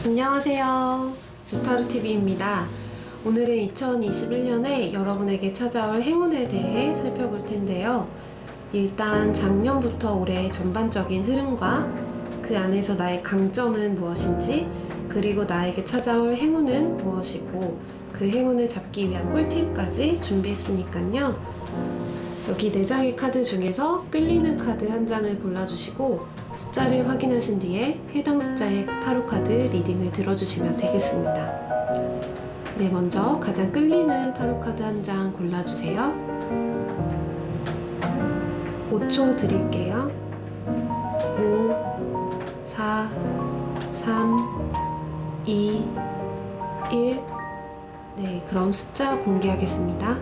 안녕하세요. 조타루TV입니다. 오늘은 2021년에 여러분에게 찾아올 행운에 대해 살펴볼 텐데요. 일단 작년부터 올해 전반적인 흐름과 그 안에서 나의 강점은 무엇인지, 그리고 나에게 찾아올 행운은 무엇이고 그 행운을 잡기 위한 꿀팁까지 준비했으니까요. 여기 4장의 카드 중에서 끌리는 카드 한 장을 골라주시고 숫자를 확인하신 뒤에 해당 숫자의 타로 카드 리딩을 들어주시면 되겠습니다. 네, 먼저 가장 끌리는 타로 카드 한 장 골라주세요. 5초 드릴게요. 5, 4, 3, 2, 1. 네, 그럼 숫자 공개하겠습니다.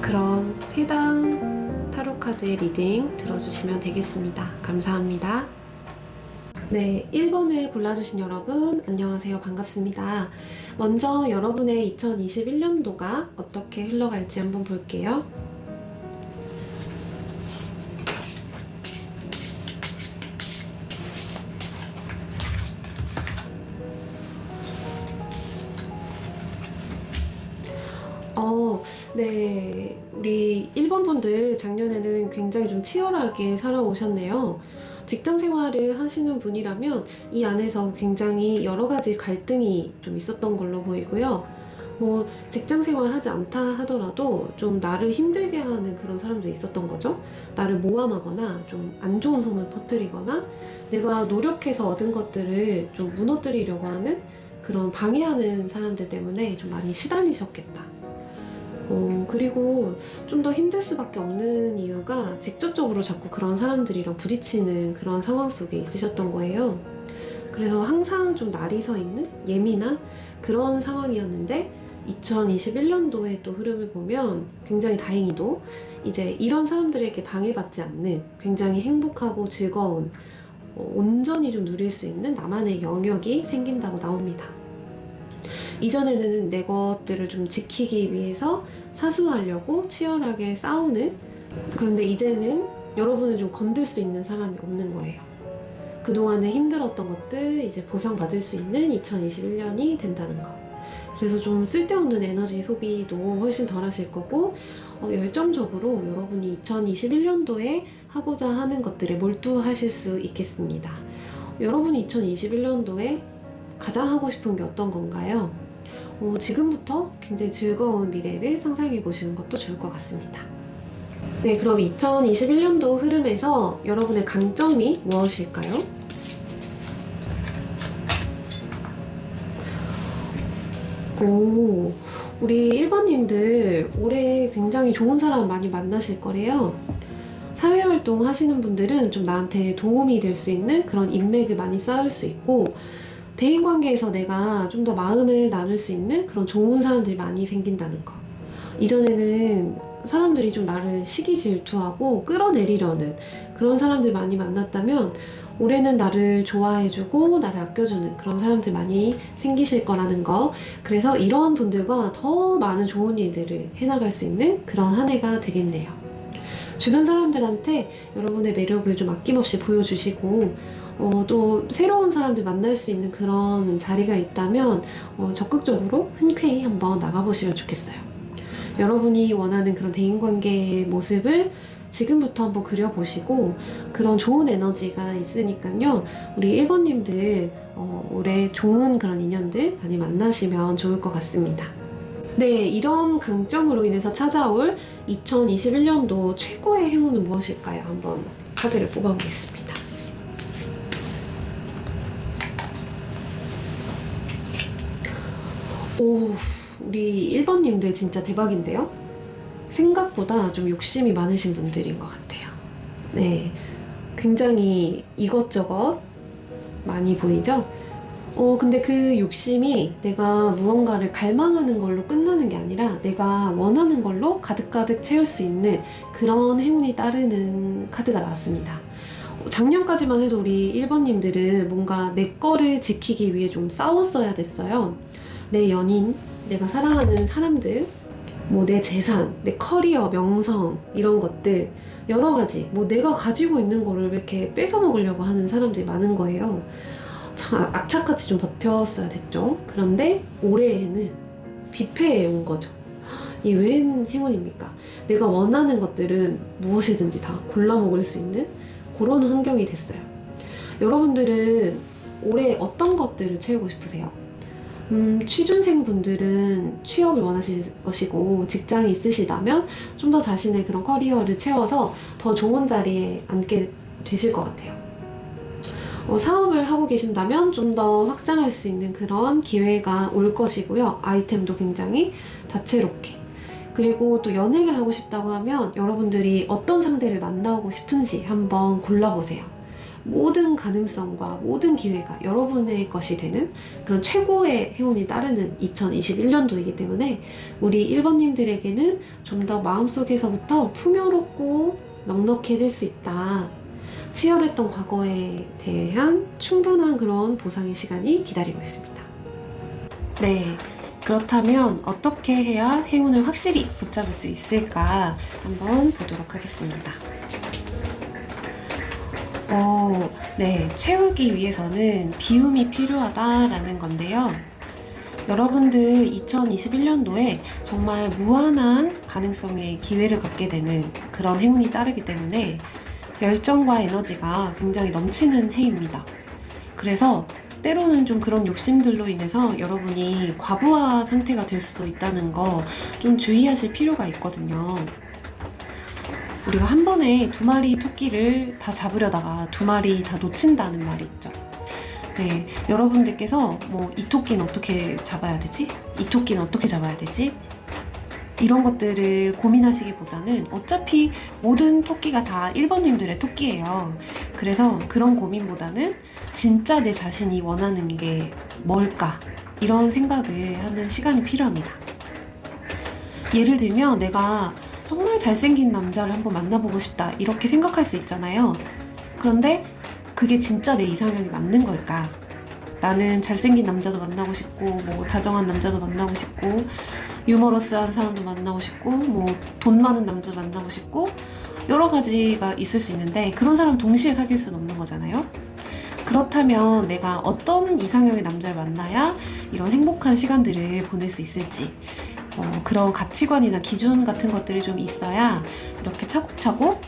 그럼 해당 타로 카드의 리딩 들어주시면 되겠습니다. 감사합니다. 네, 1번을 골라주신 여러분 안녕하세요. 반갑습니다. 먼저 여러분의 2021년도가 어떻게 흘러갈지 한번 볼게요. 네, 우리 1번 분들 작년에는 굉장히 좀 치열하게 살아오셨네요. 직장 생활을 하시는 분이라면 이 안에서 굉장히 여러 가지 갈등이 좀 있었던 걸로 보이고요. 뭐 직장 생활 하지 않다 하더라도 좀 나를 힘들게 하는 그런 사람도 있었던 거죠. 나를 모함하거나 좀 안 좋은 소문 퍼뜨리거나 내가 노력해서 얻은 것들을 좀 무너뜨리려고 하는 그런 방해하는 사람들 때문에 좀 많이 시달리셨겠다. 그리고 좀 더 힘들 수밖에 없는 이유가 직접적으로 자꾸 그런 사람들이랑 부딪히는 그런 상황 속에 있으셨던 거예요. 그래서 항상 좀 날이 서 있는 예민한 그런 상황이었는데 2021년도의 또 흐름을 보면 굉장히 다행히도 이제 이런 사람들에게 방해받지 않는 굉장히 행복하고 즐거운 온전히 좀 누릴 수 있는 나만의 영역이 생긴다고 나옵니다. 이전에는 내 것들을 좀 지키기 위해서 사수하려고 치열하게 싸우는, 그런데 이제는 여러분을 좀 건들 수 있는 사람이 없는 거예요. 그동안에 힘들었던 것들 이제 보상받을 수 있는 2021년이 된다는 거. 그래서 좀 쓸데없는 에너지 소비도 훨씬 덜 하실 거고 열정적으로 여러분이 2021년도에 하고자 하는 것들에 몰두하실 수 있겠습니다. 여러분이 2021년도에 가장 하고 싶은 게 어떤 건가요? 지금부터 굉장히 즐거운 미래를 상상해 보시는 것도 좋을 것 같습니다. 네, 그럼 2021년도 흐름에서 여러분의 강점이 무엇일까요? 우리 1번님들 올해 굉장히 좋은 사람 많이 만나실 거래요. 사회활동 하시는 분들은 좀 나한테 도움이 될 수 있는 그런 인맥을 많이 쌓을 수 있고, 대인관계에서 내가 좀 더 마음을 나눌 수 있는 그런 좋은 사람들이 많이 생긴다는 거. 이전에는 사람들이 좀 나를 시기 질투하고 끌어내리려는 그런 사람들 많이 만났다면 올해는 나를 좋아해주고 나를 아껴주는 그런 사람들 많이 생기실 거라는 거. 그래서 이런 분들과 더 많은 좋은 일들을 해나갈 수 있는 그런 한 해가 되겠네요. 주변 사람들한테 여러분의 매력을 좀 아낌없이 보여주시고 또 새로운 사람들 만날 수 있는 그런 자리가 있다면 적극적으로 흔쾌히 한번 나가보시면 좋겠어요. 여러분이 원하는 그런 대인관계의 모습을 지금부터 한번 그려보시고 그런 좋은 에너지가 있으니까요. 우리 1번님들 올해 좋은 그런 인연들 많이 만나시면 좋을 것 같습니다. 네, 이런 강점으로 인해서 찾아올 2021년도 최고의 행운은 무엇일까요? 한번 카드를 뽑아보겠습니다. 우리 1번님들 진짜 대박인데요? 생각보다 좀 욕심이 많으신 분들인 것 같아요. 네, 굉장히 이것저것 많이 보이죠? 근데 그 욕심이 내가 무언가를 갈망하는 걸로 끝나는 게 아니라 내가 원하는 걸로 가득가득 채울 수 있는 그런 행운이 따르는 카드가 나왔습니다. 작년까지만 해도 우리 1번님들은 뭔가 내 거를 지키기 위해 좀 싸웠어야 됐어요. 내 연인, 내가 사랑하는 사람들, 뭐 내 재산, 내 커리어, 명성 이런 것들 여러 가지 뭐 내가 가지고 있는 거를 왜 이렇게 뺏어 먹으려고 하는 사람들이 많은 거예요. 참 악착같이 좀 버텼어야 됐죠. 그런데 올해에는 뷔페에 온 거죠. 이 웬 행운입니까? 내가 원하는 것들은 무엇이든지 다 골라 먹을 수 있는 그런 환경이 됐어요. 여러분들은 올해 어떤 것들을 채우고 싶으세요? 취준생 분들은 취업을 원하실 것이고, 직장이 있으시다면 좀 더 자신의 그런 커리어를 채워서 더 좋은 자리에 앉게 되실 것 같아요. 사업을 하고 계신다면 좀 더 확장할 수 있는 그런 기회가 올 것이고요. 아이템도 굉장히 다채롭게. 그리고 또 연애를 하고 싶다고 하면 여러분들이 어떤 상대를 만나고 싶은지 한번 골라보세요. 모든 가능성과 모든 기회가 여러분의 것이 되는 그런 최고의 행운이 따르는 2021년도이기 때문에 우리 1번님들에게는 좀 더 마음속에서부터 풍요롭고 넉넉해질 수 있다. 치열했던 과거에 대한 충분한 그런 보상의 시간이 기다리고 있습니다. 네, 그렇다면 어떻게 해야 행운을 확실히 붙잡을 수 있을까 한번 보도록 하겠습니다. 네, 채우기 위해서는 비움이 필요하다라는 건데요. 여러분들 2021년도에 정말 무한한 가능성의 기회를 갖게 되는 그런 행운이 따르기 때문에 열정과 에너지가 굉장히 넘치는 해입니다. 그래서 때로는 좀 그런 욕심들로 인해서 여러분이 과부하 상태가 될 수도 있다는 거 좀 주의하실 필요가 있거든요. 우리가 한 번에 2마리 토끼를 다 잡으려다가 2마리 다 놓친다는 말이 있죠. 네, 여러분들께서 뭐 이 토끼는 어떻게 잡아야 되지? 이 토끼는 어떻게 잡아야 되지? 이런 것들을 고민하시기보다는 어차피 모든 토끼가 다 1번님들의 토끼예요. 그래서 그런 고민보다는 진짜 내 자신이 원하는 게 뭘까? 이런 생각을 하는 시간이 필요합니다. 예를 들면 내가 정말 잘생긴 남자를 한번 만나보고 싶다 이렇게 생각할 수 있잖아요. 그런데 그게 진짜 내 이상형이 맞는 걸까? 나는 잘생긴 남자도 만나고 싶고 뭐 다정한 남자도 만나고 싶고 유머러스한 사람도 만나고 싶고 뭐 돈 많은 남자 만나고 싶고 여러 가지가 있을 수 있는데 그런 사람 동시에 사귈 수는 없는 거잖아요. 그렇다면 내가 어떤 이상형의 남자를 만나야 이런 행복한 시간들을 보낼 수 있을지 그런 가치관이나 기준 같은 것들이 좀 있어야 이렇게 차곡차곡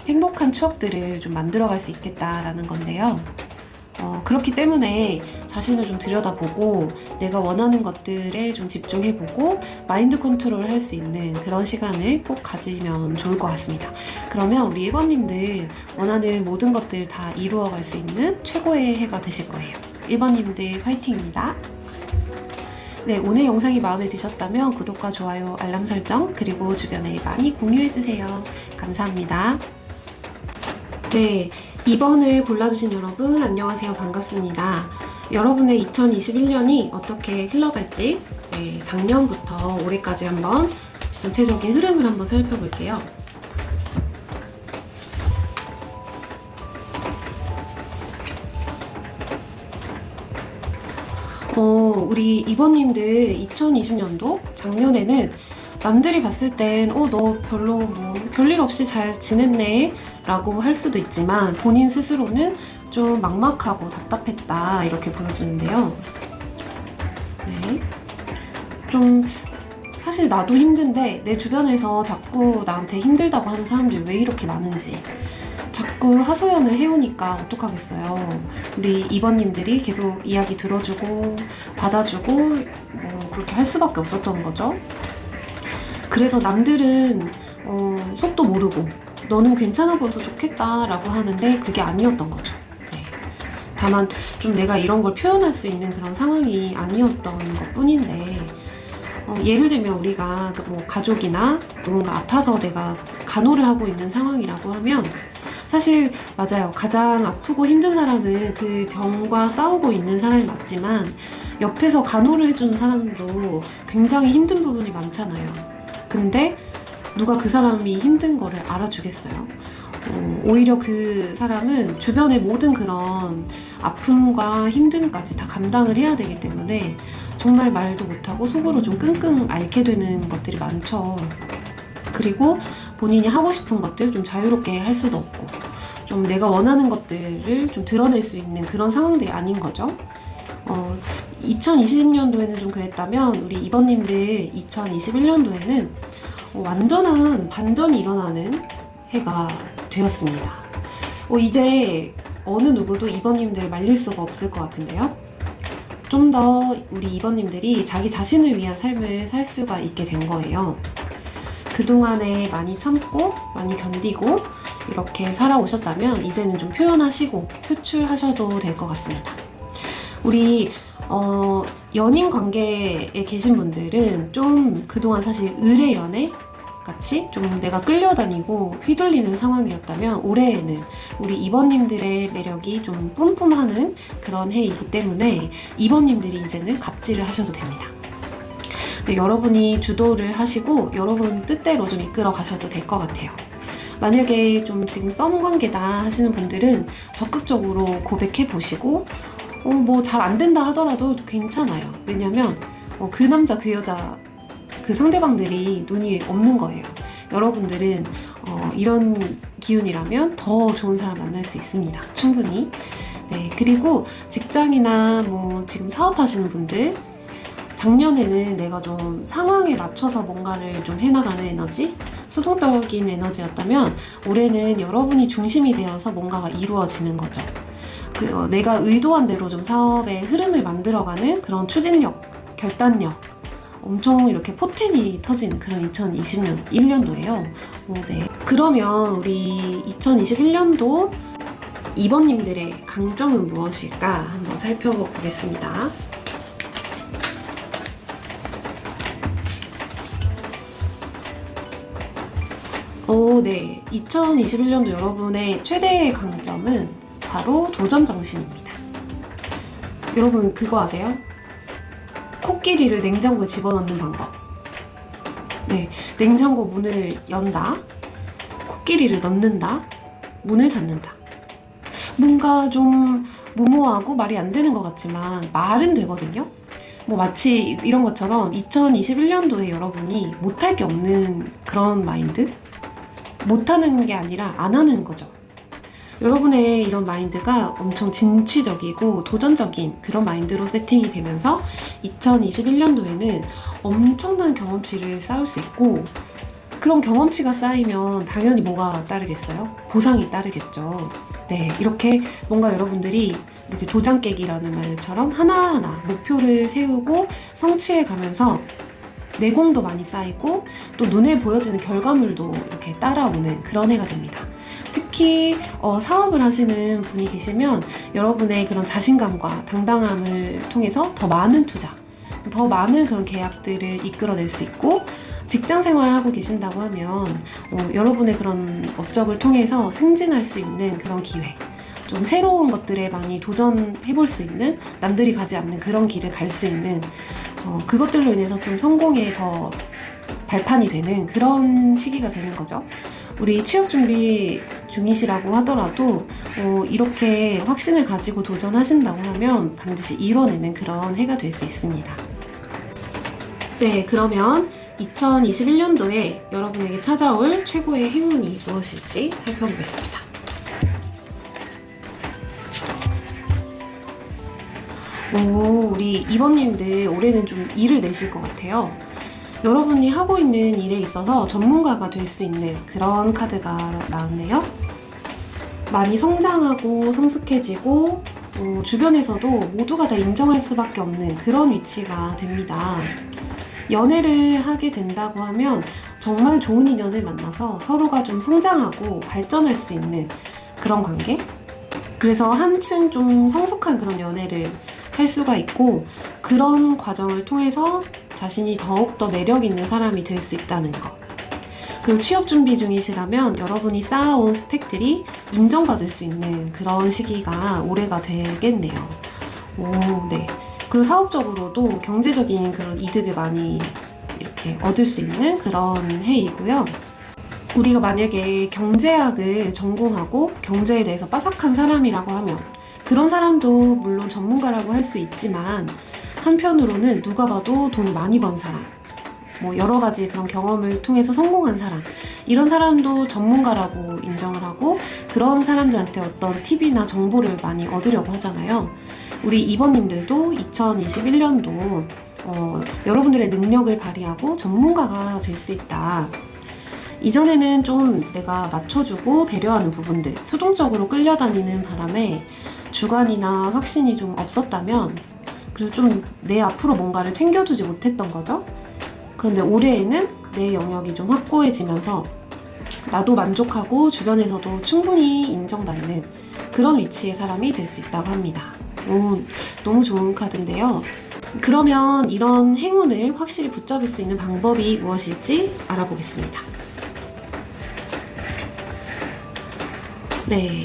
행복한 추억들을 좀 만들어갈 수 있겠다라는 건데요. 그렇기 때문에 자신을 좀 들여다보고 내가 원하는 것들에 좀 집중해보고 마인드 컨트롤을 할 수 있는 그런 시간을 꼭 가지면 좋을 것 같습니다. 그러면 우리 1번님들 원하는 모든 것들 다 이루어갈 수 있는 최고의 해가 되실 거예요. 1번님들 화이팅입니다. 네, 오늘 영상이 마음에 드셨다면 구독과 좋아요, 알람 설정, 그리고 주변에 많이 공유해주세요. 감사합니다. 네, 2번을 골라주신 여러분 안녕하세요. 반갑습니다. 여러분의 2021년이 어떻게 흘러갈지 작년부터 올해까지 한번 전체적인 흐름을 한번 살펴볼게요. 우리 2번님들 2020년도 작년에는 남들이 봤을 땐 너 별로 뭐 별일 없이 잘 지냈네 라고 할 수도 있지만 본인 스스로는 좀 막막하고 답답했다 이렇게 보여지는데요. 네. 좀 사실 나도 힘든데 내 주변에서 자꾸 나한테 힘들다고 하는 사람들이 왜 이렇게 많은지 자꾸 하소연을 해오니까 어떡하겠어요. 우리 2번님들이 계속 이야기 들어주고 받아주고 뭐 그렇게 할 수밖에 없었던 거죠. 그래서 남들은 속도 모르고 너는 괜찮아 보여서 좋겠다 라고 하는데 그게 아니었던 거죠. 네. 다만 좀 내가 이런 걸 표현할 수 있는 그런 상황이 아니었던 것 뿐인데 예를 들면 우리가 뭐 가족이나 누군가 아파서 내가 간호를 하고 있는 상황이라고 하면 사실 맞아요. 가장 아프고 힘든 사람은 그 병과 싸우고 있는 사람이 맞지만 옆에서 간호를 해주는 사람도 굉장히 힘든 부분이 많잖아요. 근데 누가 그 사람이 힘든 거를 알아주겠어요? 오히려 그 사람은 주변의 모든 그런 아픔과 힘듦까지 다 감당을 해야 되기 때문에 정말 말도 못하고 속으로 좀 끙끙 앓게 되는 것들이 많죠. 그리고 본인이 하고 싶은 것들 좀 자유롭게 할 수도 없고 좀 내가 원하는 것들을 좀 드러낼 수 있는 그런 상황들이 아닌 거죠. 2020년도에는 좀 그랬다면 우리 이번님들 2021년도에는 완전한 반전이 일어나는 해가 되었습니다. 이제 어느 누구도 이번님들 말릴 수가 없을 것 같은데요. 좀 더 우리 이번님들이 자기 자신을 위한 삶을 살 수가 있게 된 거예요. 그동안에 많이 참고 많이 견디고 이렇게 살아오셨다면 이제는 좀 표현하시고 표출하셔도 될 것 같습니다. 우리 연인 관계에 계신 분들은 좀 그동안 사실 의뢰 연애 같이 좀 내가 끌려다니고 휘둘리는 상황이었다면 올해에는 우리 이번님들의 매력이 좀 뿜뿜하는 그런 해이기 때문에 이번님들이 이제는 갑질을 하셔도 됩니다. 네, 여러분이 주도를 하시고 여러분 뜻대로 좀 이끌어 가셔도 될 것 같아요. 만약에 좀 지금 썸 관계다 하시는 분들은 적극적으로 고백해 보시고 뭐 잘 안 된다 하더라도 괜찮아요. 왜냐면 그 남자 그 여자 그 상대방들이 눈이 없는 거예요. 여러분들은 이런 기운이라면 더 좋은 사람 만날 수 있습니다. 충분히. 네, 그리고 직장이나 뭐 지금 사업하시는 분들 작년에는 내가 좀 상황에 맞춰서 뭔가를 좀 해나가는 에너지, 수동적인 에너지였다면 올해는 여러분이 중심이 되어서 뭔가가 이루어지는 거죠. 내가 의도한 대로 좀 사업의 흐름을 만들어가는 그런 추진력, 결단력 엄청 이렇게 포텐이 터진 그런 2020년 1년도예요. 네. 그러면 우리 2021년도 이번님들의 강점은 무엇일까 한번 살펴보겠습니다. 네. 2021년도 여러분의 최대의 강점은 바로 도전 정신입니다. 여러분 그거 아세요? 코끼리를 냉장고에 집어넣는 방법. 네, 냉장고 문을 연다, 코끼리를 넣는다, 문을 닫는다. 뭔가 좀 무모하고 말이 안 되는 것 같지만 말은 되거든요. 뭐 마치 이런 것처럼 2021년도에 여러분이 못할 게 없는 그런 마인드? 못하는 게 아니라 안 하는 거죠. 여러분의 이런 마인드가 엄청 진취적이고 도전적인 그런 마인드로 세팅이 되면서 2021년도에는 엄청난 경험치를 쌓을 수 있고 그런 경험치가 쌓이면 당연히 뭐가 따르겠어요? 보상이 따르겠죠. 네, 이렇게 뭔가 여러분들이 이렇게 도장 깨기라는 말처럼 하나하나 목표를 세우고 성취해 가면서 내공도 많이 쌓이고 또 눈에 보여지는 결과물도 이렇게 따라오는 그런 해가 됩니다. 특히 사업을 하시는 분이 계시면 여러분의 그런 자신감과 당당함을 통해서 더 많은 투자, 더 많은 그런 계약들을 이끌어낼 수 있고 직장 생활하고 계신다고 하면 여러분의 그런 업적을 통해서 승진할 수 있는 그런 기회, 좀 새로운 것들에 많이 도전해 볼 수 있는 남들이 가지 않는 그런 길을 갈 수 있는 그것들로 인해서 좀 성공에 더 발판이 되는 그런 시기가 되는 거죠. 우리 취업 준비 중이시라고 하더라도 이렇게 확신을 가지고 도전하신다고 하면 반드시 이뤄내는 그런 해가 될 수 있습니다. 네, 그러면 2021년도에 여러분에게 찾아올 최고의 행운이 무엇일지 살펴보겠습니다. 우리 이번님들 올해는 좀 일을 내실 것 같아요. 여러분이 하고 있는 일에 있어서 전문가가 될 수 있는 그런 카드가 나왔네요. 많이 성장하고 성숙해지고 주변에서도 모두가 다 인정할 수밖에 없는 그런 위치가 됩니다. 연애를 하게 된다고 하면 정말 좋은 인연을 만나서 서로가 좀 성장하고 발전할 수 있는 그런 관계? 그래서 한층 좀 성숙한 그런 연애를 할 수가 있고 그런 과정을 통해서 자신이 더욱더 매력 있는 사람이 될 수 있다는 것. 그리고 취업 준비 중이시라면 여러분이 쌓아온 스펙들이 인정받을 수 있는 그런 시기가 올해가 되겠네요. 네. 그리고 사업적으로도 경제적인 그런 이득을 많이 이렇게 얻을 수 있는 그런 해이고요. 우리가 만약에 경제학을 전공하고 경제에 대해서 빠삭한 사람이라고 하면 그런 사람도 물론 전문가라고 할 수 있지만 한편으로는 누가 봐도 돈을 많이 번 사람, 뭐 여러 가지 그런 경험을 통해서 성공한 사람, 이런 사람도 전문가라고 인정을 하고 그런 사람들한테 어떤 팁이나 정보를 많이 얻으려고 하잖아요. 우리 2번님들도 2021년도 여러분들의 능력을 발휘하고 전문가가 될 수 있다. 이전에는 좀 내가 맞춰주고 배려하는 부분들, 수동적으로 끌려다니는 바람에 주관이나 확신이 좀 없었다면, 그래서 좀 내 앞으로 뭔가를 챙겨주지 못했던 거죠. 그런데 올해에는 내 영역이 좀 확고해지면서 나도 만족하고 주변에서도 충분히 인정받는 그런 위치의 사람이 될 수 있다고 합니다. 너무 좋은 카드인데요. 그러면 이런 행운을 확실히 붙잡을 수 있는 방법이 무엇일지 알아보겠습니다. 네,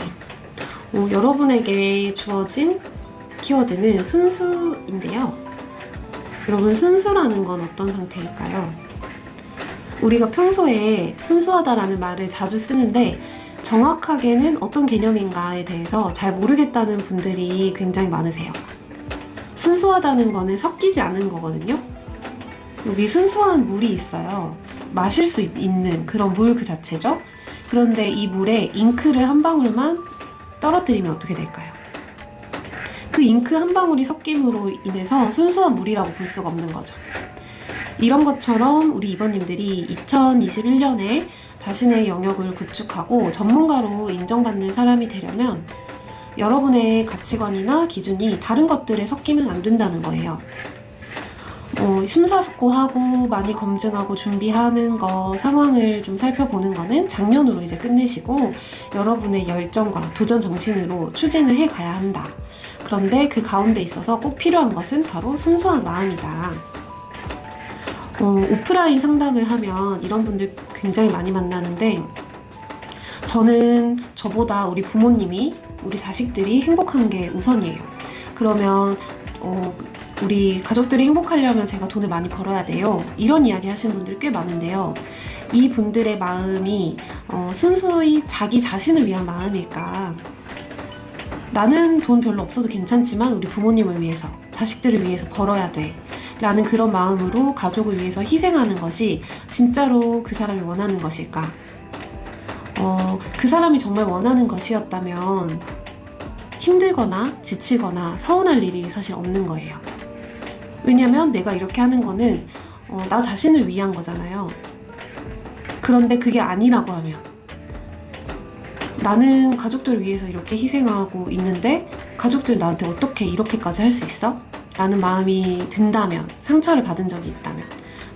여러분에게 주어진 키워드는 순수인데요. 여러분, 순수라는 건 어떤 상태일까요? 우리가 평소에 순수하다라는 말을 자주 쓰는데 정확하게는 어떤 개념인가에 대해서 잘 모르겠다는 분들이 굉장히 많으세요. 순수하다는 거는 섞이지 않은 거거든요. 여기 순수한 물이 있어요. 마실 수 있는 그런 물 그 자체죠. 그런데 이 물에 잉크를 한 방울만 떨어뜨리면 어떻게 될까요? 그 잉크 한 방울이 섞임으로 인해서 순수한 물이라고 볼 수가 없는 거죠. 이런 것처럼 우리 2번님들이 2021년에 자신의 영역을 구축하고 전문가로 인정받는 사람이 되려면 여러분의 가치관이나 기준이 다른 것들에 섞이면 안 된다는 거예요. 심사숙고하고 많이 검증하고 준비하는 거, 상황을 좀 살펴보는 거는 작년으로 이제 끝내시고 여러분의 열정과 도전 정신으로 추진을 해 가야 한다. 그런데 그 가운데 있어서 꼭 필요한 것은 바로 순수한 마음이다. 오프라인 상담을 하면 이런 분들 굉장히 많이 만나는데, 저는 저보다 우리 부모님이, 우리 자식들이 행복한 게 우선이에요. 그러면 우리 가족들이 행복하려면 제가 돈을 많이 벌어야 돼요. 이런 이야기 하시는 분들이 꽤 많은데요. 이 분들의 마음이 순수히 자기 자신을 위한 마음일까? 나는 돈 별로 없어도 괜찮지만 우리 부모님을 위해서, 자식들을 위해서 벌어야 돼 라는 그런 마음으로 가족을 위해서 희생하는 것이 진짜로 그 사람이 원하는 것일까? 그 사람이 정말 원하는 것이었다면 힘들거나 지치거나 서운할 일이 사실 없는 거예요. 왜냐면 내가 이렇게 하는 거는 나 자신을 위한 거잖아요. 그런데 그게 아니라고 하면, 나는 가족들을 위해서 이렇게 희생하고 있는데 가족들 나한테 어떻게 이렇게까지 할 수 있어? 라는 마음이 든다면, 상처를 받은 적이 있다면,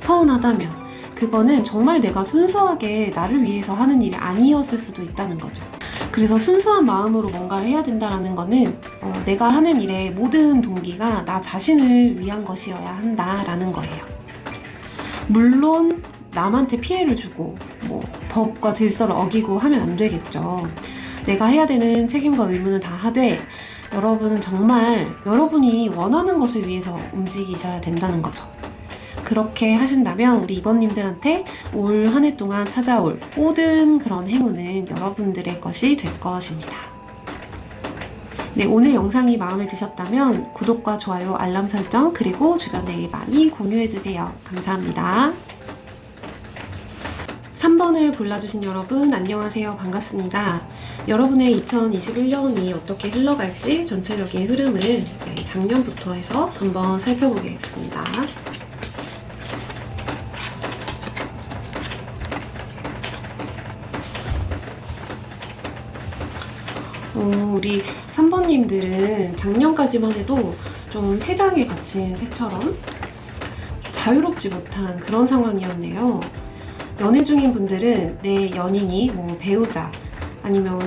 서운하다면, 그거는 정말 내가 순수하게 나를 위해서 하는 일이 아니었을 수도 있다는 거죠. 그래서 순수한 마음으로 뭔가를 해야 된다는 거는 내가 하는 일의 모든 동기가 나 자신을 위한 것이어야 한다라는 거예요. 물론 남한테 피해를 주고 법과 질서를 어기고 하면 안 되겠죠. 내가 해야 되는 책임과 의무는 다 하되 여러분은 정말 여러분이 원하는 것을 위해서 움직이셔야 된다는 거죠. 그렇게 하신다면 우리 2번님들한테 올 한 해 동안 찾아올 모든 그런 행운은 여러분들의 것이 될 것입니다. 네, 오늘 영상이 마음에 드셨다면 구독과 좋아요, 알람 설정, 그리고 주변에 많이 공유해주세요. 감사합니다. 3번을 골라주신 여러분, 안녕하세요. 반갑습니다. 여러분의 2021년이 어떻게 흘러갈지 전체적인 흐름을 작년부터 해서 한번 살펴보겠습니다. 우리 3번님들은 작년까지만 해도 좀 새장에 갇힌 새처럼 자유롭지 못한 그런 상황이었네요. 연애 중인 분들은 내 연인이 배우자 아니면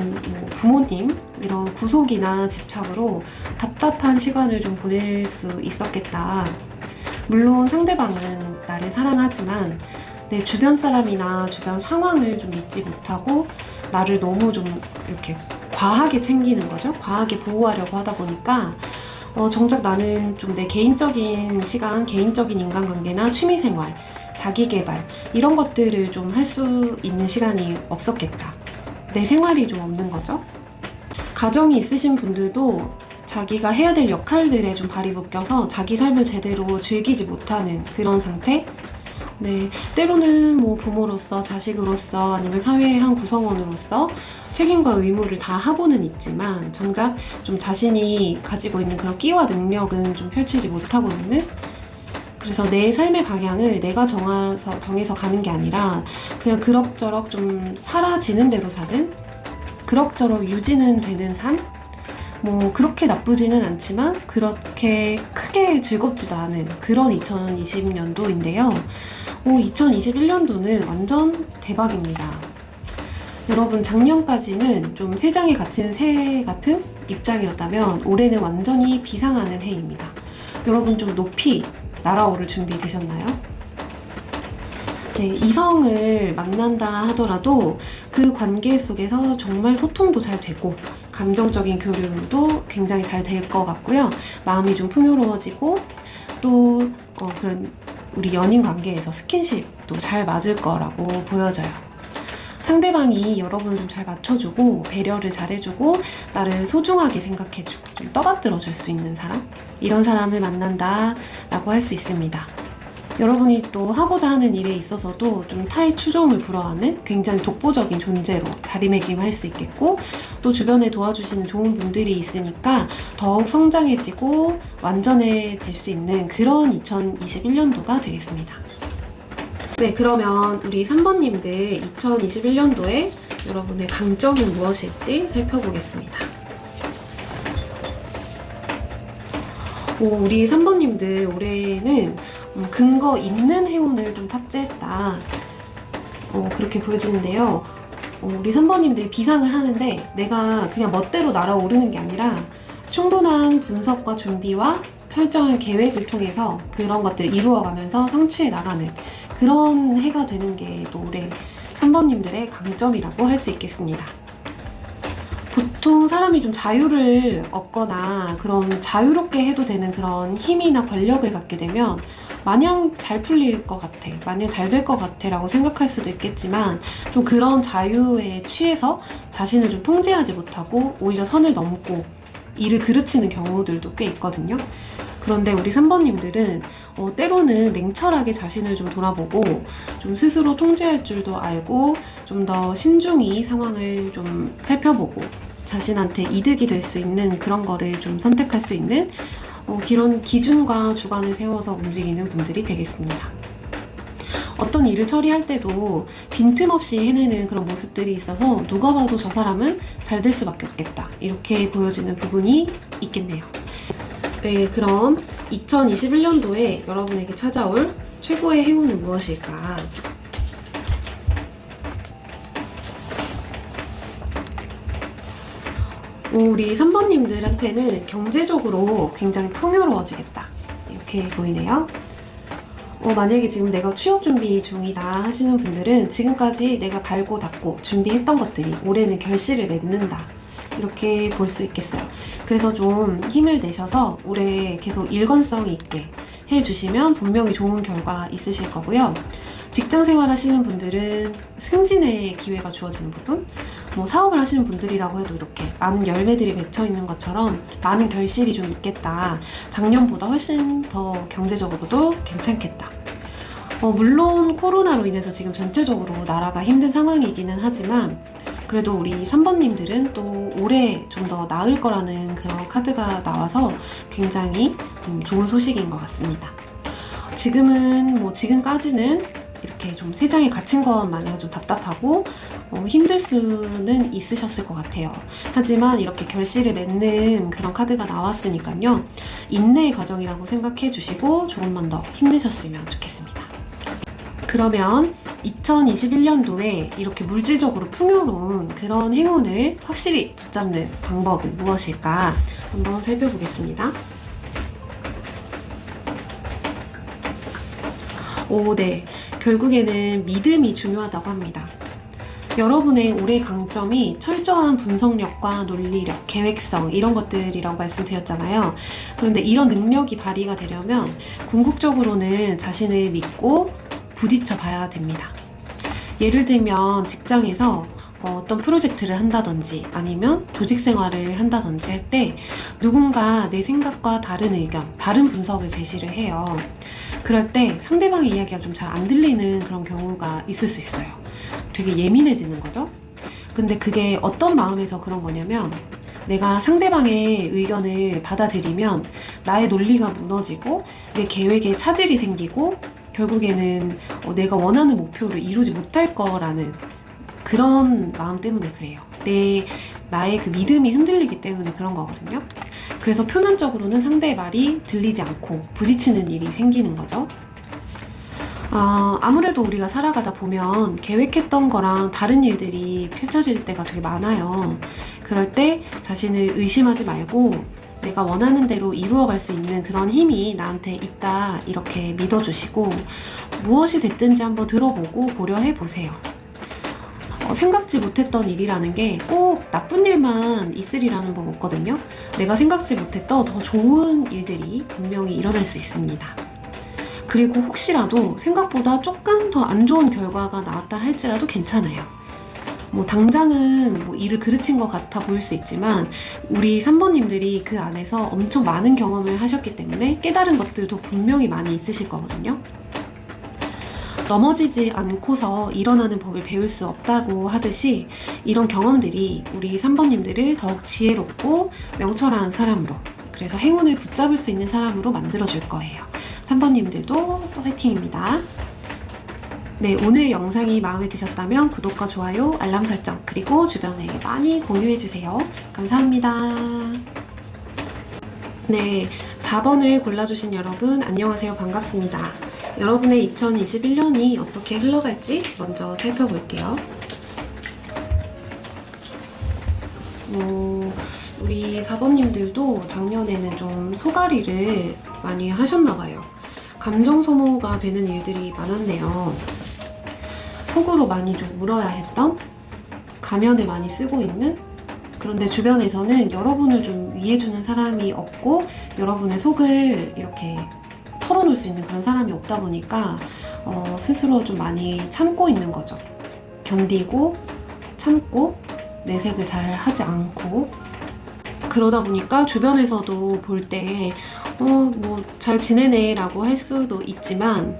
부모님 이런 구속이나 집착으로 답답한 시간을 좀 보낼 수 있었겠다. 물론 상대방은 나를 사랑하지만 내 주변 사람이나 주변 상황을 좀 믿지 못하고 나를 너무 좀 이렇게 과하게 챙기는 거죠. 과하게 보호하려고 하다 보니까 정작 나는 좀 내 개인적인 시간, 개인적인 인간관계나 취미생활, 자기개발 이런 것들을 좀 할 수 있는 시간이 없었겠다. 내 생활이 좀 없는 거죠. 가정이 있으신 분들도 자기가 해야 될 역할들에 좀 발이 묶여서 자기 삶을 제대로 즐기지 못하는 그런 상태. 네, 때로는 뭐 부모로서, 자식으로서, 아니면 사회의 한 구성원으로서 책임과 의무를 다 하고는 있지만 정작 좀 자신이 가지고 있는 그런 끼와 능력은 좀 펼치지 못하고 있는, 그래서 내 삶의 방향을 내가 정해서 가는 게 아니라 그냥 그럭저럭 좀 사라지는 대로 사는, 그럭저럭 유지는 되는 삶? 뭐 그렇게 나쁘지는 않지만 그렇게 크게 즐겁지도 않은 그런 2020년도인데요. 2021년도는 완전 대박입니다. 여러분, 작년까지는 좀 세장에 갇힌 새 같은 입장이었다면 올해는 완전히 비상하는 해입니다. 여러분, 좀 높이 날아오를 준비 되셨나요? 네, 이성을 만난다 하더라도 그 관계 속에서 정말 소통도 잘 되고 감정적인 교류도 굉장히 잘 될 것 같고요. 마음이 좀 풍요로워지고 또 그런 우리 연인 관계에서 스킨십도 잘 맞을 거라고 보여져요. 상대방이 여러분을 좀 잘 맞춰주고 배려를 잘해주고 나를 소중하게 생각해주고 좀 떠받들어줄 수 있는 사람, 이런 사람을 만난다 라고 할 수 있습니다. 여러분이 또 하고자 하는 일에 있어서도 좀 타의 추종을 불허하는 굉장히 독보적인 존재로 자리매김할 수 있겠고, 또 주변에 도와주시는 좋은 분들이 있으니까 더욱 성장해지고 완전해질 수 있는 그런 2021년도가 되겠습니다. 네, 그러면 우리 3번님들 2021년도에 여러분의 강점은 무엇일지 살펴보겠습니다. 우리 3번님들 올해는 근거 있는 행운을 좀 탑재했다, 그렇게 보여지는데요. 우리 3번님들이 비상을 하는데 내가 그냥 멋대로 날아오르는 게 아니라 충분한 분석과 준비와 철저한 계획을 통해서 그런 것들을 이루어가면서 성취해 나가는 그런 해가 되는 게 또 올해 3번님들의 강점이라고 할 수 있겠습니다. 보통 사람이 좀 자유를 얻거나 그런 자유롭게 해도 되는 그런 힘이나 권력을 갖게 되면 마냥 잘 풀릴 것 같아, 마냥 잘 될 것 같아 라고 생각할 수도 있겠지만, 좀 그런 자유에 취해서 자신을 좀 통제하지 못하고 오히려 선을 넘고 일을 그르치는 경우들도 꽤 있거든요. 그런데 우리 3번님들은 때로는 냉철하게 자신을 좀 돌아보고 좀 스스로 통제할 줄도 알고 좀 더 신중히 상황을 좀 살펴보고 자신한테 이득이 될 수 있는 그런 거를 좀 선택할 수 있는 그런 기준과 주관을 세워서 움직이는 분들이 되겠습니다. 어떤 일을 처리할 때도 빈틈없이 해내는 그런 모습들이 있어서 누가 봐도 저 사람은 잘 될 수밖에 없겠다, 이렇게 보여지는 부분이 있겠네요. 네, 그럼 2021년도에 여러분에게 찾아올 최고의 행운은 무엇일까? 우리 3번님들한테는 경제적으로 굉장히 풍요로워지겠다, 이렇게 보이네요. 만약에 지금 내가 취업 준비 중이다 하시는 분들은 지금까지 내가 갈고 닦고 준비했던 것들이 올해는 결실을 맺는다, 이렇게 볼 수 있겠어요. 그래서 좀 힘을 내셔서 올해 계속 일관성 있게 해주시면 분명히 좋은 결과 있으실 거고요. 직장 생활 하시는 분들은 승진의 기회가 주어지는 부분, 뭐 사업을 하시는 분들이라고 해도 이렇게 많은 열매들이 맺혀 있는 것처럼 많은 결실이 좀 있겠다, 작년보다 훨씬 더 경제적으로도 괜찮겠다. 물론 코로나로 인해서 지금 전체적으로 나라가 힘든 상황이기는 하지만 그래도 우리 3번님들은 또 올해 좀 더 나을 거라는 그런 카드가 나와서 굉장히 좋은 소식인 것 같습니다. 지금까지는 이렇게 좀 세장에 갇힌 것 마냥 좀 답답하고 힘들 수는 있으셨을 것 같아요. 하지만 이렇게 결실을 맺는 그런 카드가 나왔으니까요, 인내의 과정이라고 생각해 주시고 조금만 더 힘내셨으면 좋겠습니다. 그러면 2021년도에 이렇게 물질적으로 풍요로운 그런 행운을 확실히 붙잡는 방법은 무엇일까 한번 살펴보겠습니다. 네. 결국에는 믿음이 중요하다고 합니다. 여러분의 올해 강점이 철저한 분석력과 논리력, 계획성, 이런 것들이라고 말씀드렸잖아요. 그런데 이런 능력이 발휘가 되려면 궁극적으로는 자신을 믿고 부딪혀 봐야 됩니다. 예를 들면 직장에서 어떤 프로젝트를 한다든지 아니면 조직 생활을 한다든지 할 때 누군가 내 생각과 다른 의견, 다른 분석을 제시를 해요. 그럴 때 상대방의 이야기가 좀 잘 안 들리는 그런 경우가 있을 수 있어요. 되게 예민해지는 거죠. 근데 그게 어떤 마음에서 그런 거냐면 내가 상대방의 의견을 받아들이면 나의 논리가 무너지고 내 계획에 차질이 생기고 결국에는 내가 원하는 목표를 이루지 못할 거라는 그런 마음 때문에 그래요. 나의 그 믿음이 흔들리기 때문에 그런 거거든요. 그래서 표면적으로는 상대의 말이 들리지 않고 부딪히는 일이 생기는 거죠. 아무래도 우리가 살아가다 보면 계획했던 거랑 다른 일들이 펼쳐질 때가 되게 많아요. 그럴 때 자신을 의심하지 말고 내가 원하는 대로 이루어갈 수 있는 그런 힘이 나한테 있다 이렇게 믿어주시고 무엇이 됐든지 한번 들어보고 고려해 보세요. 생각지 못했던 일이라는 게 꼭 나쁜 일만 있으리라는 법 없거든요. 내가 생각지 못했던 더 좋은 일들이 분명히 일어날 수 있습니다. 그리고 혹시라도 생각보다 조금 더 안 좋은 결과가 나왔다 할지라도 괜찮아요. 당장은 일을 그르친 것 같아 보일 수 있지만 우리 3번님들이 그 안에서 엄청 많은 경험을 하셨기 때문에 깨달은 것들도 분명히 많이 있으실 거거든요. 넘어지지 않고서 일어나는 법을 배울 수 없다고 하듯이 이런 경험들이 우리 3번님들을 더욱 지혜롭고 명철한 사람으로, 그래서 행운을 붙잡을 수 있는 사람으로 만들어줄 거예요. 3번님들도 화이팅입니다. 네, 오늘 영상이 마음에 드셨다면 구독과 좋아요, 알람 설정, 그리고 주변에 많이 공유해주세요. 감사합니다. 네, 4번을 골라주신 여러분 안녕하세요. 반갑습니다. 여러분의 2021년이 어떻게 흘러갈지 먼저 살펴볼게요. 우리 4번님들도 작년에는 좀 소가리를 많이 하셨나봐요. 감정 소모가 되는 일들이 많았네요. 속으로 많이 좀 울어야 했던, 가면을 많이 쓰고 있는, 그런데 주변에서는 여러분을 좀 위해주는 사람이 없고 여러분의 속을 이렇게 털어놓을 수 있는 그런 사람이 없다 보니까 스스로 좀 많이 참고 있는 거죠. 견디고 참고 내색을 잘 하지 않고, 그러다 보니까 주변에서도 볼 때 잘 지내네 라고 할 수도 있지만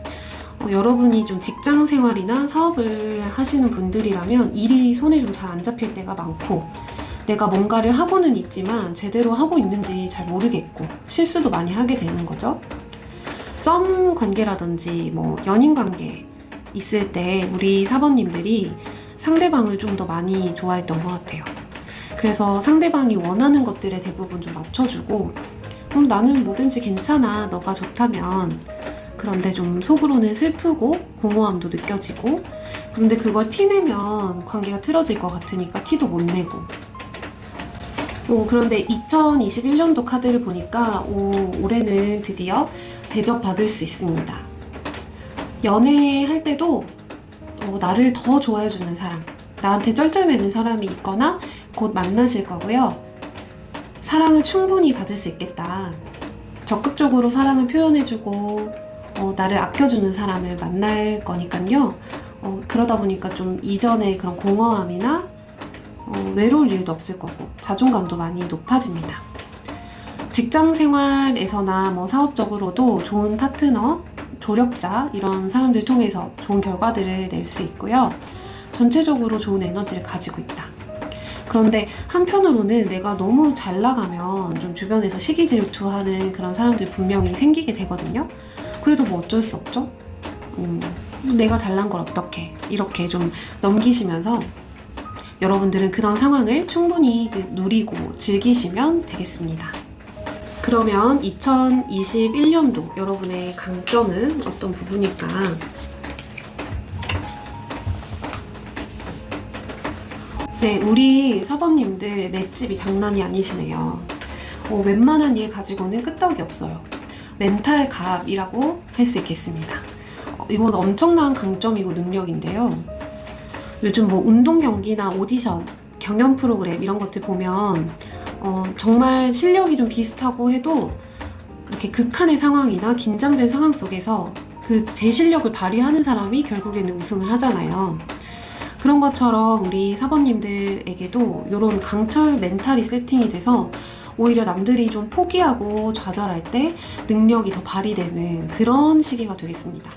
여러분이 좀 직장 생활이나 사업을 하시는 분들이라면 일이 손에 좀 잘 안 잡힐 때가 많고 내가 뭔가를 하고는 있지만 제대로 하고 있는지 잘 모르겠고 실수도 많이 하게 되는 거죠. 썸 관계라든지 연인 관계 있을 때 우리 4번님들이 상대방을 좀 더 많이 좋아했던 것 같아요. 그래서 상대방이 원하는 것들에 대부분 좀 맞춰주고 나는 뭐든지 괜찮아, 너가 좋다면. 그런데 좀 속으로는 슬프고 공허함도 느껴지고, 그런데 그걸 티내면 관계가 틀어질 것 같으니까 티도 못 내고. 그런데 2021년도 카드를 보니까 올해는 드디어 대접받을 수 있습니다. 연애할 때도 나를 더 좋아해주는 사람, 나한테 쩔쩔매는 사람이 있거나 곧 만나실 거고요. 사랑을 충분히 받을 수 있겠다. 적극적으로 사랑을 표현해주고 나를 아껴주는 사람을 만날 거니까요. 그러다 보니까 좀 이전에 그런 공허함이나 외로울 일도 없을 거고 자존감도 많이 높아집니다. 직장 생활에서나 사업적으로도 좋은 파트너, 조력자 이런 사람들 통해서 좋은 결과들을 낼 수 있고요. 전체적으로 좋은 에너지를 가지고 있다. 그런데 한편으로는 내가 너무 잘 나가면 좀 주변에서 시기 질투하는 그런 사람들이 분명히 생기게 되거든요. 그래도 어쩔 수 없죠. 내가 잘난 걸 어떡해, 이렇게 좀 넘기시면서 여러분들은 그런 상황을 충분히 누리고 즐기시면 되겠습니다. 그러면 2021년도 여러분의 강점은 어떤 부분일까? 네, 우리 4번님들 맷집이 장난이 아니시네요. 웬만한 일 가지고는 끄떡이 없어요. 멘탈 갑이라고 할 수 있겠습니다. 이건 엄청난 강점이고 능력인데요. 요즘 운동 경기나 오디션, 경연 프로그램 이런 것들 보면 정말 실력이 좀 비슷하고 해도 이렇게 극한의 상황이나 긴장된 상황 속에서 그 제 실력을 발휘하는 사람이 결국에는 우승을 하잖아요. 그런 것처럼 우리 4번님들에게도 이런 강철 멘탈이 세팅이 돼서 오히려 남들이 좀 포기하고 좌절할 때 능력이 더 발휘되는 그런 시기가 되겠습니다.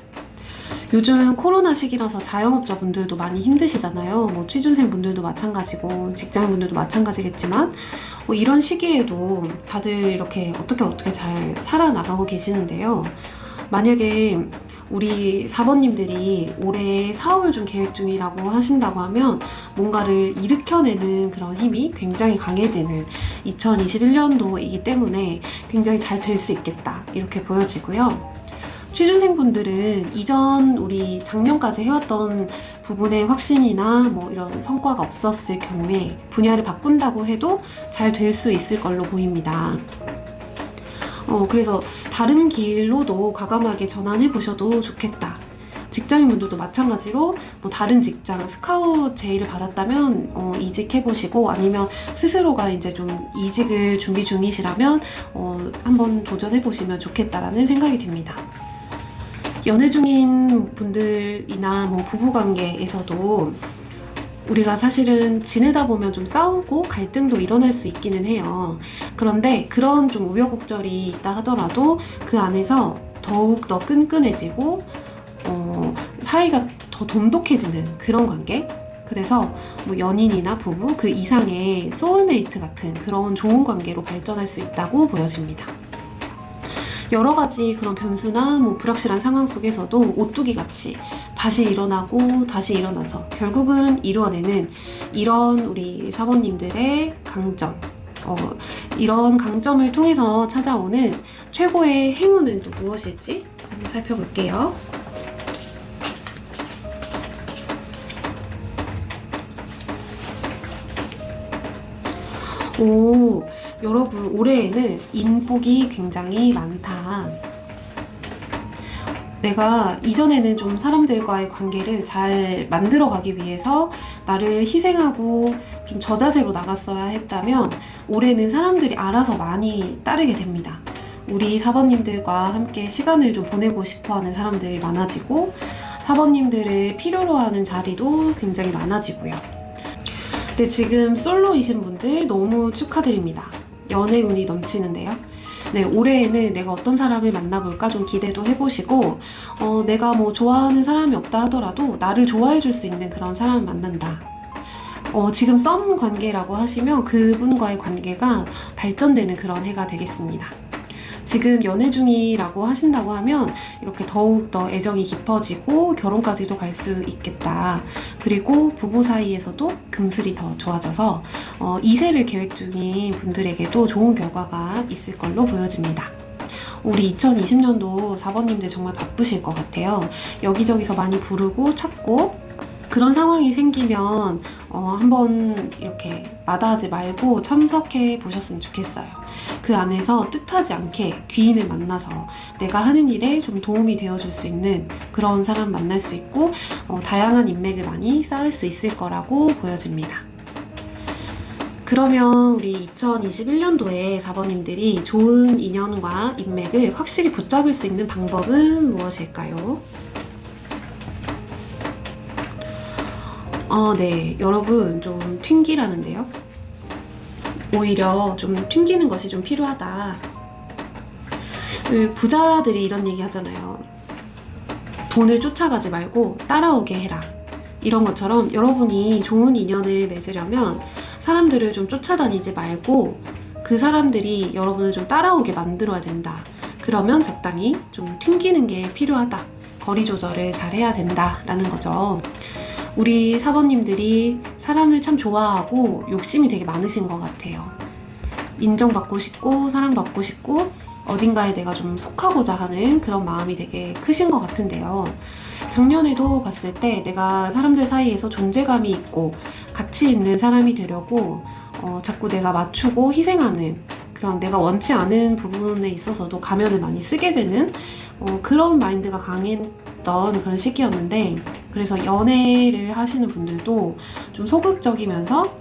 요즘 코로나 시기라서 자영업자분들도 많이 힘드시잖아요. 뭐 취준생 분들도 마찬가지고 직장인 분들도 마찬가지겠지만 이런 시기에도 다들 이렇게 어떻게 잘 살아나가고 계시는데요. 만약에 우리 사번님들이 올해 사업을 좀 계획 중이라고 하신다고 하면 뭔가를 일으켜내는 그런 힘이 굉장히 강해지는 2021년도이기 때문에 굉장히 잘 될 수 있겠다 이렇게 보여지고요. 취준생분들은 이전 우리 작년까지 해왔던 부분의 확신이나 뭐 이런 성과가 없었을 경우에 분야를 바꾼다고 해도 잘 될 수 있을 걸로 보입니다. 그래서 다른 길로도 과감하게 전환해 보셔도 좋겠다. 직장인분들도 마찬가지로 뭐 다른 직장, 스카웃 제의를 받았다면 이직해 보시고, 아니면 스스로가 이제 좀 이직을 준비 중이시라면 한번 도전해 보시면 좋겠다라는 생각이 듭니다. 연애 중인 분들이나 뭐 부부관계에서도 우리가 사실은 지내다 보면 좀 싸우고 갈등도 일어날 수 있기는 해요. 그런데 그런 좀 우여곡절이 있다 하더라도 그 안에서 더욱 더 끈끈해지고 사이가 더 돈독해지는 그런 관계? 그래서 뭐 연인이나 부부 그 이상의 소울메이트 같은 그런 좋은 관계로 발전할 수 있다고 보여집니다. 여러 가지 그런 변수나 뭐 불확실한 상황 속에서도 오뚜기 같이 다시 일어나고 다시 일어나서 결국은 이루어내는 이런 우리 사번님들의 강점, 이런 강점을 통해서 찾아오는 최고의 행운은 또 무엇일지 한번 살펴볼게요. 오, 여러분 올해에는 인복이 굉장히 많다. 내가 이전에는 좀 사람들과의 관계를 잘 만들어가기 위해서 나를 희생하고 좀 저자세로 나갔어야 했다면 올해는 사람들이 알아서 많이 따르게 됩니다. 우리 사번님들과 함께 시간을 좀 보내고 싶어하는 사람들이 많아지고 사번님들을 필요로 하는 자리도 굉장히 많아지고요. 근데 지금 솔로이신 분들 너무 축하드립니다. 연애운이 넘치는데요. 네, 올해에는 내가 어떤 사람을 만나볼까 좀 기대도 해보시고 내가 뭐 좋아하는 사람이 없다 하더라도 나를 좋아해 줄 수 있는 그런 사람을 만난다. 지금 썸 관계라고 하시면 그분과의 관계가 발전되는 그런 해가 되겠습니다. 지금 연애 중이라고 하신다고 하면 이렇게 더욱더 애정이 깊어지고 결혼까지도 갈 수 있겠다. 그리고 부부 사이에서도 금슬이 더 좋아져서 2세를 계획 중인 분들에게도 좋은 결과가 있을 걸로 보여집니다. 우리 2020년도 사번님들 정말 바쁘실 것 같아요. 여기저기서 많이 부르고 찾고 그런 상황이 생기면 한번 이렇게 마다하지 말고 참석해 보셨으면 좋겠어요. 그 안에서 뜻하지 않게 귀인을 만나서 내가 하는 일에 좀 도움이 되어줄 수 있는 그런 사람 만날 수 있고 다양한 인맥을 많이 쌓을 수 있을 거라고 보여집니다. 그러면 우리 2021년도에 사번님들이 좋은 인연과 인맥을 확실히 붙잡을 수 있는 방법은 무엇일까요? 네, 여러분 좀 튕기라는데요. 오히려 좀 튕기는 것이 좀 필요하다. 부자들이 이런 얘기 하잖아요. 돈을 쫓아가지 말고 따라오게 해라. 이런 것처럼 여러분이 좋은 인연을 맺으려면 사람들을 좀 쫓아다니지 말고 그 사람들이 여러분을 좀 따라오게 만들어야 된다. 그러면 적당히 좀 튕기는 게 필요하다. 거리 조절을 잘 해야 된다라는 거죠. 우리 사번님들이 사람을 참 좋아하고 욕심이 되게 많으신 것 같아요. 인정받고 싶고 사랑받고 싶고 어딘가에 내가 좀 속하고자 하는 그런 마음이 되게 크신 것 같은데요. 작년에도 봤을 때 내가 사람들 사이에서 존재감이 있고 가치 있는 사람이 되려고 자꾸 내가 맞추고 희생하는 그런 내가 원치 않은 부분에 있어서도 가면을 많이 쓰게 되는 그런 마인드가 강했던 그런 시기였는데, 그래서 연애를 하시는 분들도 좀 소극적이면서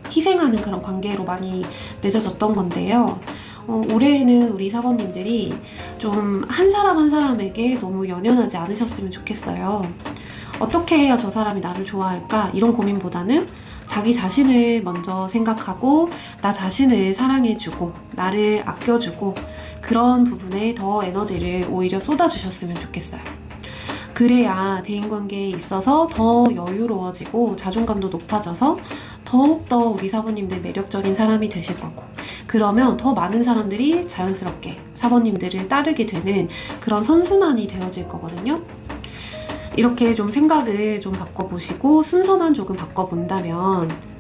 희생하는 그런 관계로 많이 맺어졌던 건데요. 올해에는 우리 사번님들이 좀 한 사람 한 사람에게 너무 연연하지 않으셨으면 좋겠어요. 어떻게 해야 저 사람이 나를 좋아할까? 이런 고민보다는 자기 자신을 먼저 생각하고 나 자신을 사랑해주고 나를 아껴주고 그런 부분에 더 에너지를 오히려 쏟아주셨으면 좋겠어요. 그래야 대인관계에 있어서 더 여유로워지고 자존감도 높아져서 더욱더 우리 사모님들 매력적인 사람이 되실 거고, 그러면 더 많은 사람들이 자연스럽게 사모님들을 따르게 되는 그런 선순환이 되어질 거거든요. 이렇게 좀 생각을 좀 바꿔보시고 순서만 조금 바꿔본다면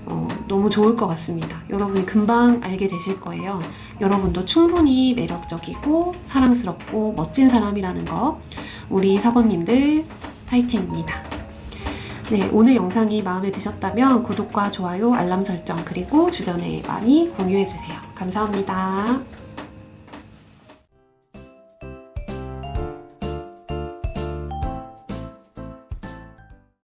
너무 좋을 것 같습니다. 여러분이 금방 알게 되실 거예요. 여러분도 충분히 매력적이고 사랑스럽고 멋진 사람이라는 거. 우리 사모님들 파이팅입니다. 네, 오늘 영상이 마음에 드셨다면 구독과 좋아요, 알람 설정, 그리고 주변에 많이 공유해주세요. 감사합니다.